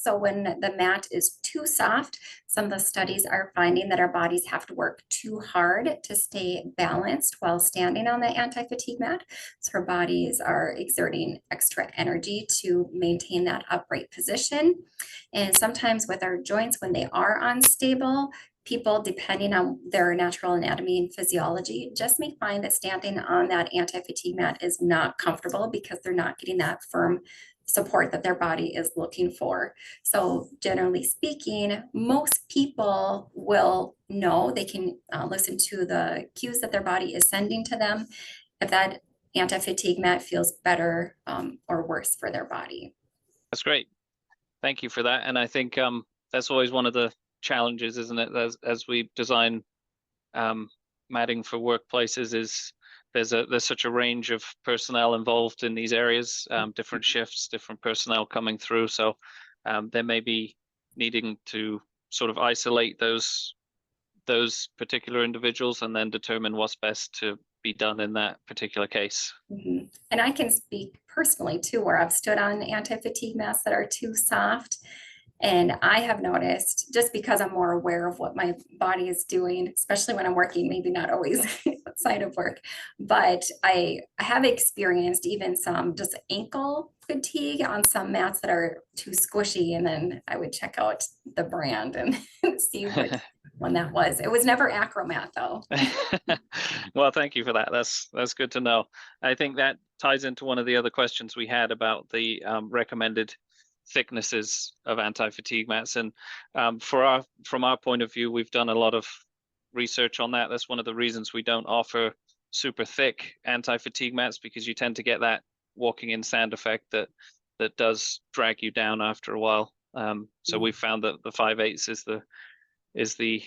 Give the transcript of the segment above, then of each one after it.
So when the mat is too soft, some of the studies are finding that our bodies have to work too hard to stay balanced while standing on the anti-fatigue mat. So our bodies are exerting extra energy to maintain that upright position. And sometimes with our joints, when they are unstable, people, depending on their natural anatomy and physiology, just may find that standing on that anti-fatigue mat is not comfortable because they're not getting that firm support that their body is looking for. So generally speaking, most people will know, they can listen to the cues that their body is sending to them if that anti-fatigue mat feels better or worse for their body. That's great. Thank you for that. And I think that's always one of the challenges, isn't it, as we design matting for workplaces, is there's such a range of personnel involved in these areas, different shifts, different personnel coming through. So there may be needing to sort of isolate those particular individuals and then determine what's best to be done in that particular case. Mm-hmm. And I can speak personally too, where I've stood on anti-fatigue mats that are too soft. And I have noticed, just because I'm more aware of what my body is doing, especially when I'm working, maybe not always outside of work, but I have experienced even some just ankle fatigue on some mats that are too squishy. And then I would check out the brand and see which one that was. It was never AcroMat though. Well, thank you for that. That's good to know. I think that ties into one of the other questions we had about the recommended thicknesses of anti-fatigue mats, and from our point of view, we've done a lot of research on that. That's one of the reasons we don't offer super thick anti-fatigue mats, because you tend to get that walking in sand effect that does drag you down after a while. So we found that the 5/8 is the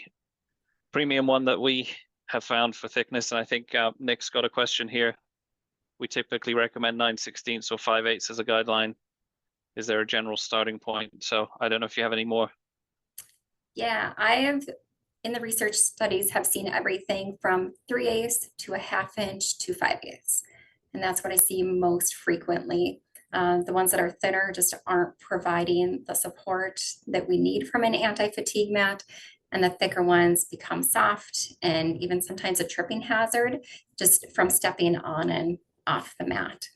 premium one that we have found for thickness. And I think Nick's got a question here. We typically recommend 9/16 or 5/8 as a guideline. Is there a general starting point? So I don't know if you have any more. Yeah, I have, in the research studies, have seen everything from 3/8 to a 1/2 inch to 5/8. And that's what I see most frequently. The ones that are thinner just aren't providing the support that we need from an anti-fatigue mat. And the thicker ones become soft and even sometimes a tripping hazard just from stepping on and off the mat.